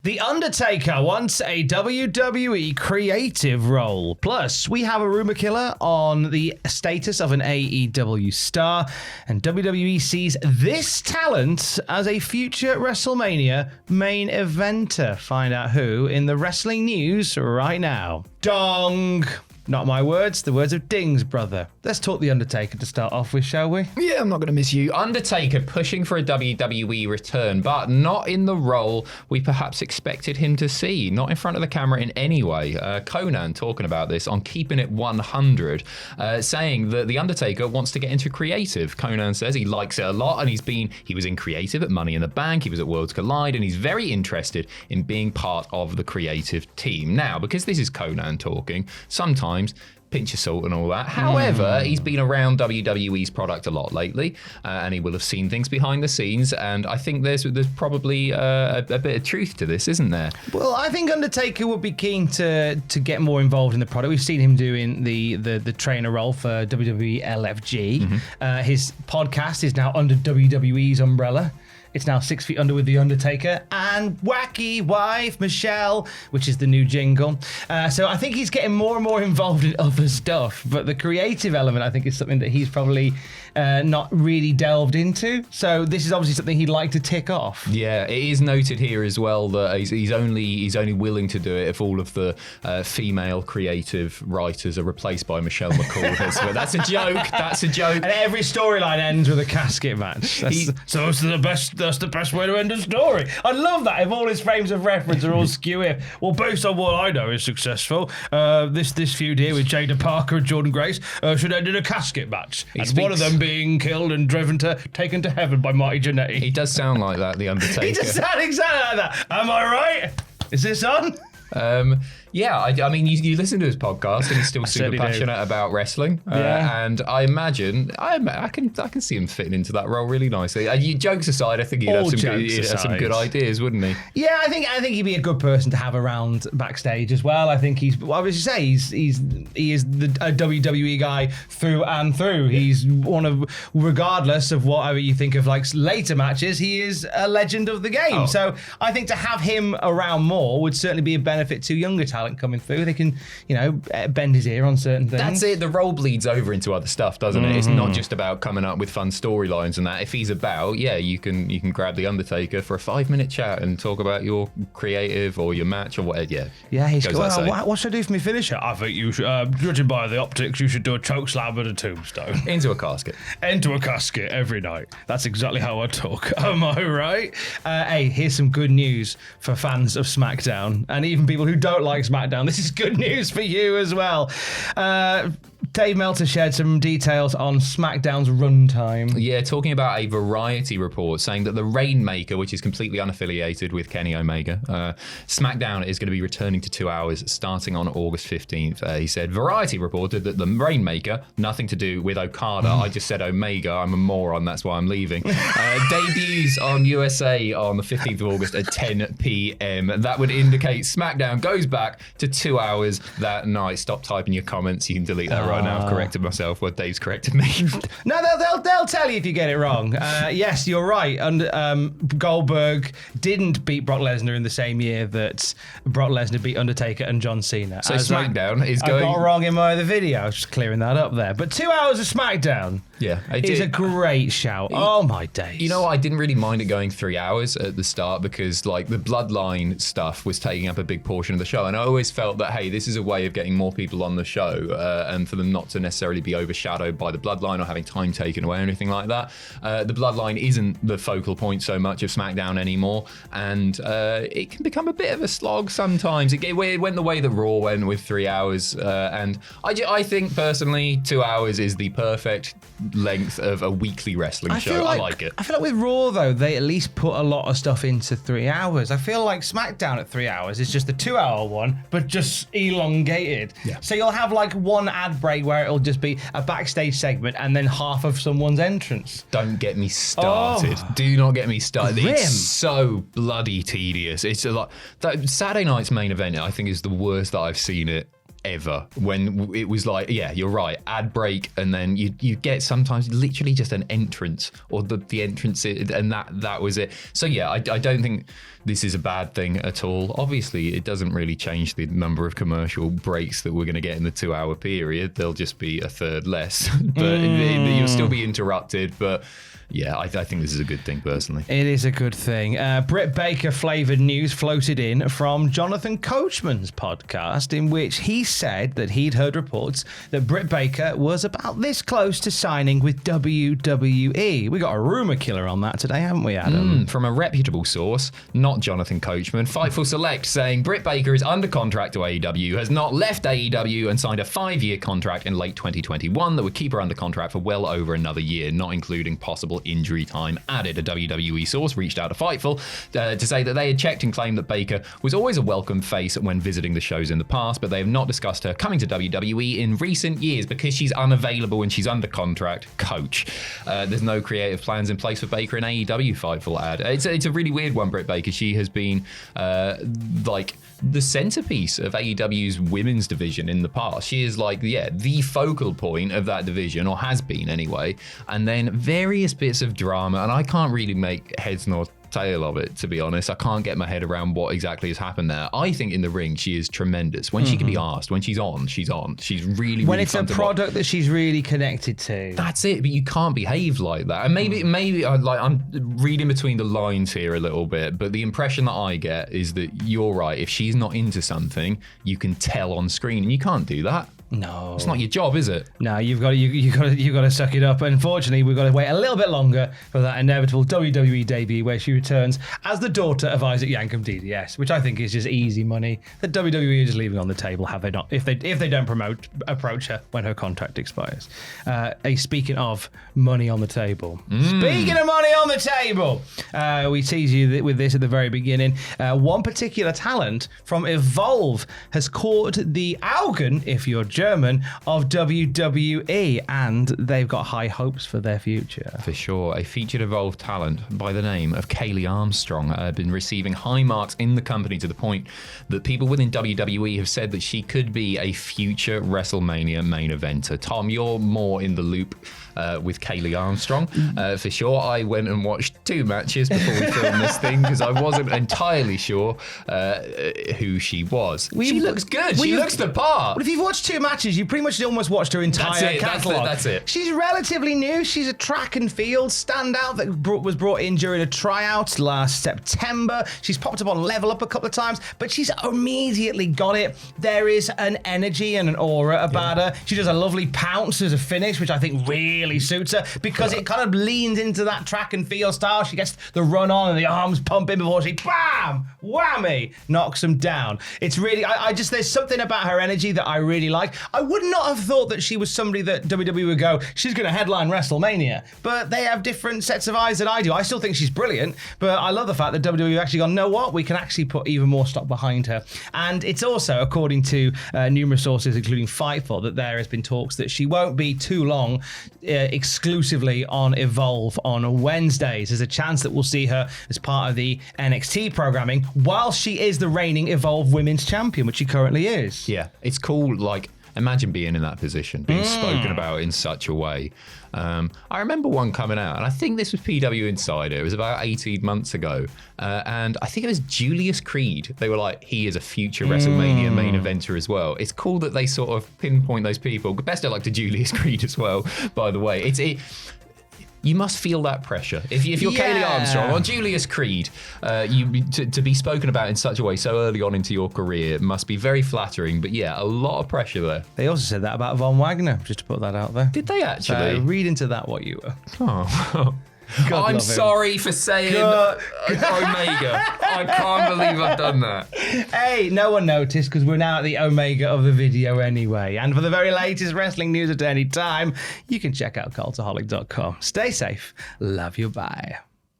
The Undertaker wants a WWE creative role. Plus, we have a rumor killer on the status of an AEW star, and WWE sees this talent as a future WrestleMania main eventer. Find out who in the wrestling news right now. Dong! Not my words, the words of Ding's brother. Let's talk The Undertaker to start off with, shall we? Yeah, I'm not going to miss you. Undertaker pushing for a WWE return, but not in the role we perhaps expected him to see. Not in front of the camera in any way. Conan talking about this on Keeping It 100, saying that The Undertaker wants to get into creative. Conan says he likes it a lot, and he was in creative at Money in the Bank, he was at Worlds Collide, and he's very interested in being part of the creative team. Now, because this is Conan talking, sometimes pinch of salt and all that. However, he's been around WWE's product a lot lately, and he will have seen things behind the scenes, and I think there's probably a bit of truth to this, isn't there? Well, I think Undertaker would be keen to get more involved in the product. We've seen him doing the trainer role for WWE LFG. Mm-hmm. His podcast is now under WWE's umbrella. It's now 6 Feet Under with The Undertaker and Wacky Wife Michelle, which is the new jingle. So I think he's getting more and more involved in other stuff. But the creative element, I think, is something that he's probably not really delved into. So this is obviously something he'd like to tick off. Yeah, it is noted here as well that he's only willing to do it if all of the female creative writers are replaced by Michelle McCall. But that's a joke. That's a joke. And every storyline ends with a casket match. That's the best way to end a story. I love that. If all his frames of reference are all skew, well, based on what I know is successful, this feud here with Jada Parker and Jordan Grace should end in a casket match. One of them being killed and taken to heaven by Marty Jannetty. He does sound like that, The Undertaker. He does sound exactly like that. Am I right? Is this on? Yeah, I mean, you listen to his podcast and he's still super passionate about wrestling. And I imagine, I can see him fitting into that role really nicely. Jokes aside, I think he'd have some good ideas, wouldn't he? Yeah, I think he'd be a good person to have around backstage as well. I think he's, well, as you say, he is a WWE guy through and through. He's one of, regardless of whatever you think of like later matches, he is a legend of the game. So I think to have him around more would certainly be a benefit to younger talent coming through. They can, bend his ear on certain things. That's it. The role bleeds over into other stuff, doesn't it? It's not just about coming up with fun storylines and that. If he's about, you can grab The Undertaker for a 5-minute chat and talk about your creative or your match or whatever. Yeah, he's cool. What should I do for me finisher? I think you should, judging by the optics, you should do a choke slam and a tombstone. Into a casket. Into a casket every night. That's exactly how I talk. Am I right? Hey, here's some good news for fans of SmackDown and even people who don't like SmackDown. This is good news for you as well. Dave Meltzer shared some details on SmackDown's run time. Yeah, talking about a Variety report saying that the Rainmaker, which is completely unaffiliated with Kenny Omega, SmackDown is going to be returning to 2 hours starting on August 15th. He said, Variety reported that the Rainmaker, nothing to do with Okada, I just said Omega, I'm a moron, that's why I'm leaving, debuts on USA on the 15th of August at 10 p.m. That would indicate SmackDown goes back to 2 hours that night. Stop typing your comments, you can delete that right now. I've corrected myself. Well, Dave's corrected me. No, they'll tell you if you get it wrong. Yes, you're right. And Goldberg didn't beat Brock Lesnar in the same year that Brock Lesnar beat Undertaker and John Cena. So SmackDown is going... I got wrong in my other video. I was just clearing that up there. But 2 hours of SmackDown. Yeah, is a great shout. Oh my days. You know, I didn't really mind it going 3 hours at the start because like the Bloodline stuff was taking up a big portion of the show, and I always felt that, hey, this is a way of getting more people on the show and for them not to necessarily be overshadowed by the Bloodline or having time taken away or anything like that. The Bloodline isn't the focal point so much of SmackDown anymore, and it can become a bit of a slog sometimes. It went the way that Raw went with 3 hours, and I think personally 2 hours is the perfect length of a weekly wrestling show. I like it. I feel like with Raw, though, they at least put a lot of stuff into 3 hours. I feel like SmackDown at 3 hours is just a 2 hour one, but just elongated. Yeah. So you'll have like one ad break where it'll just be a backstage segment and then half of someone's entrance. Don't get me started. Do not get me started. Grim. It's so bloody tedious. It's a lot. That Saturday night's main event, I think, is the worst that I've seen it ever, when it was like, yeah, you're right, ad break, and then you get sometimes literally just an entrance, or the entrance, and that was it. So yeah, I don't think this is a bad thing at all. Obviously, it doesn't really change the number of commercial breaks that we're going to get in the 2-hour period. There'll just be a third less, but you'll still be interrupted. But yeah, I think this is a good thing, personally. It is a good thing. Britt Baker flavoured news floated in from Jonathan Coachman's podcast, in which he said that he'd heard reports that Britt Baker was about this close to signing with WWE. We got a rumour killer on that today, haven't we, Adam? From a reputable source, not Jonathan Coachman. Fightful Select saying Britt Baker is under contract to AEW, has not left AEW, and signed a 5-year contract in late 2021 that would keep her under contract for well over another year, not including possible injury time added. A WWE source reached out to Fightful to say that they had checked and claimed that Baker was always a welcome face when visiting the shows in the past, but they have not discussed her coming to WWE in recent years because she's unavailable and she's under contract. Coach. There's no creative plans in place for Baker in AEW, Fightful add. It's a really weird one, Britt Baker. She has been like the centerpiece of AEW's women's division in the past. She is like, the focal point of that division, or has been anyway. And then various bits of drama, and I can't really make heads nor tail of it, to be honest. I can't get my head around what exactly has happened there. I think in the ring she is tremendous. When she can be asked, when she's on. She's really, when really it's a product that she's really connected to. That's it, but you can't behave like that. And maybe I'm reading between the lines here a little bit, but the impression that I get is that you're right. If she's not into something, you can tell on screen, and you can't do that. No, it's not your job, is it? No, you've got to suck it up. Unfortunately, we've got to wait a little bit longer for that inevitable WWE debut, where she returns as the daughter of Isaac Yankem DDS, which I think is just easy money that WWE is just leaving on the table. Have they not? If they don't approach her when her contract expires. Speaking of money on the table, speaking of money on the table, we tease you with this at the very beginning. One particular talent from Evolve has caught the Augen, if you're German, of WWE, and they've got high hopes for their future. For sure. A featured Evolve talent by the name of Kaylee Armstrong had been receiving high marks in the company, to the point that people within WWE have said that she could be a future WrestleMania main eventer. Tom, you're more in the loop with Kaylee Armstrong. For sure, I went and watched 2 matches before we filmed this thing because I wasn't entirely sure who she was. She looks good. She looks the part. But if you've watched 2 matches, you pretty much almost watched her entire catalogue. That's it. She's relatively new. She's a track and field standout that was brought in during a tryout last September. She's popped up on Level Up a couple of times, but she's immediately got it. There is an energy and an aura about her. She does a lovely pounce as a finish, which I think really suits her because it kind of leans into that track and field style. She gets the run on and the arms pumping before she, bam, whammy, knocks them down. It's really, there's something about her energy that I really like. I would not have thought that she was somebody that WWE would go, she's going to headline WrestleMania, but they have different sets of eyes than I do. I still think she's brilliant, but I love the fact that WWE have actually gone, know what, we can actually put even more stock behind her. And it's also, according to numerous sources, including Fightful, that there has been talks that she won't be too long exclusively on Evolve on Wednesdays. There's a chance that we'll see her as part of the NXT programming while she is the reigning Evolve Women's Champion, which she currently is. Yeah, it's cool. Like, imagine being in that position, being spoken about in such a way. I remember one coming out, and I think this was PW Insider. It was about 18 months ago. And I think it was Julius Creed. They were like, he is a future WrestleMania main eventer as well. It's cool that they sort of pinpoint those people. Best of luck to Julius Creed as well, by the way. You must feel that pressure. If you're Kaylee Armstrong or Julius Creed, to be spoken about in such a way so early on into your career must be very flattering. But yeah, a lot of pressure there. They also said that about Von Wagner, just to put that out there. Did they actually? So read into that what you were. Oh. I'm sorry for saying Omega. I can't believe I've done that. Hey, no one noticed because we're now at the Omega of the video anyway. And for the very latest wrestling news at any time, you can check out cultaholic.com. Stay safe. Love you. Bye.